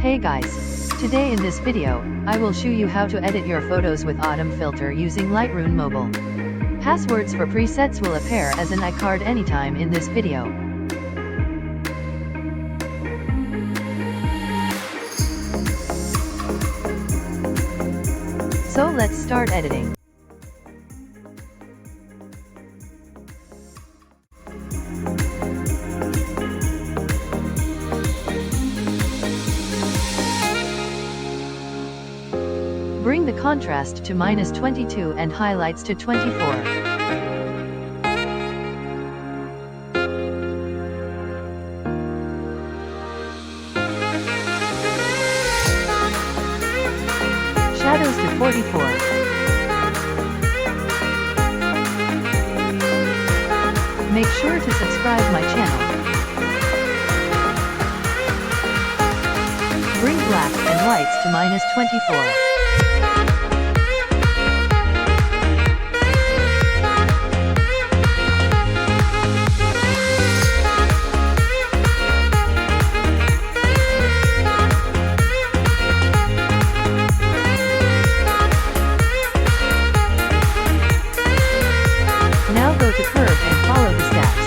Hey guys! Today in this video, I will show you how to edit your photos with autumn filter using Lightroom Mobile. Passwords for presets will appear as an iCard anytime in this video. So let's start editing. Bring the contrast to -22 and highlights to 24. Shadows to 44. Make sure to subscribe my channel. Bring black and whites to -24. Now go to curve and follow the steps.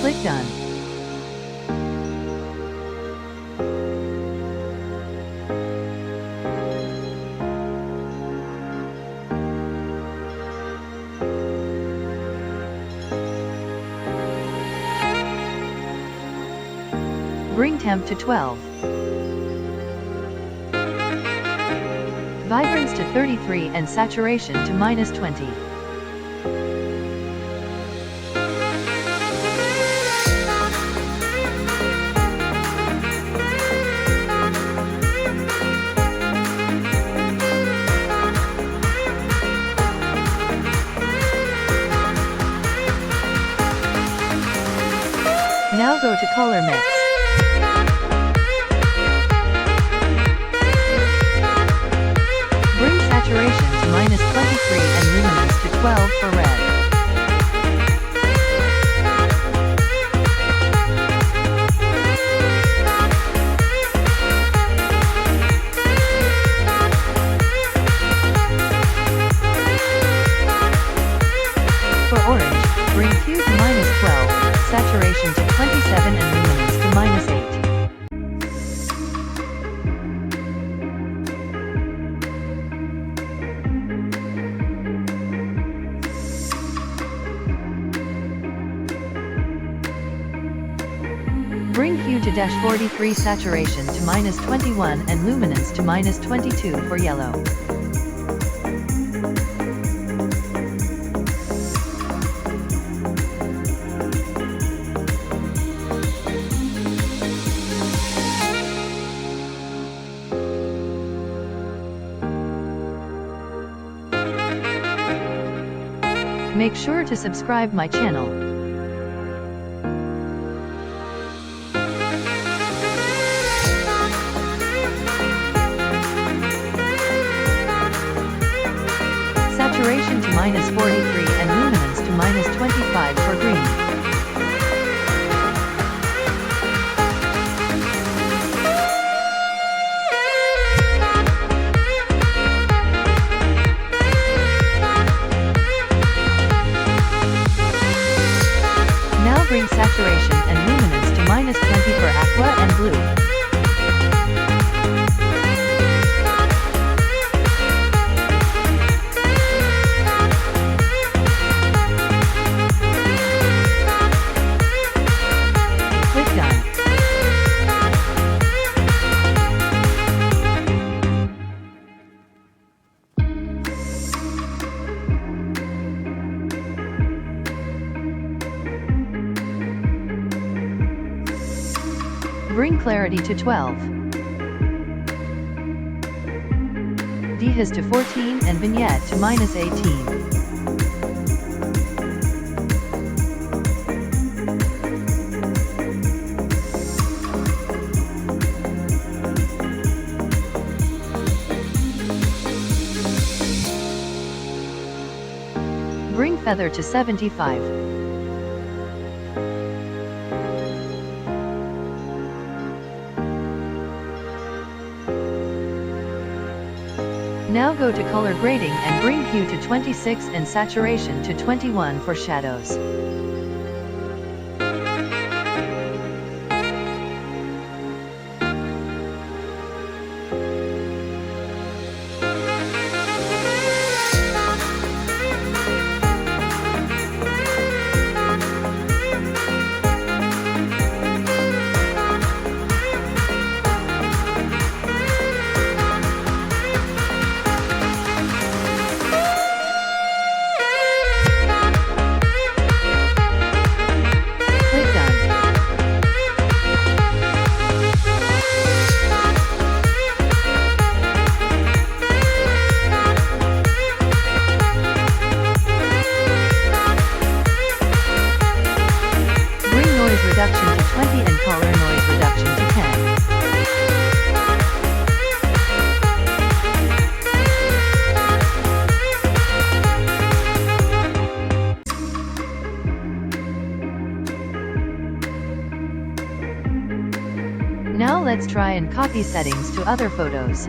Click Done. Bring temp to 12. Vibrance to 33 and saturation to -20. Now go to color mix. Bring saturation to -23 and luminance to 12 for red. For orange, bring hue to -12, saturation to 27 and luminance to -8. Bring hue to -43, saturation to -21 and luminance to -22 for yellow. Make sure to subscribe my channel. Saturation to -43 and luminance to -25 for green. Now bring saturation and luminance to -20 for aqua and blue. Click Done. Bring clarity to 12. Dehaze to 14 and vignette to -18. Bring feather to 75. Now go to color grading and bring hue to 26 and saturation to 21 for shadows. Reduction to 20 and color noise reduction to 10. Now let's try and copy settings to other photos.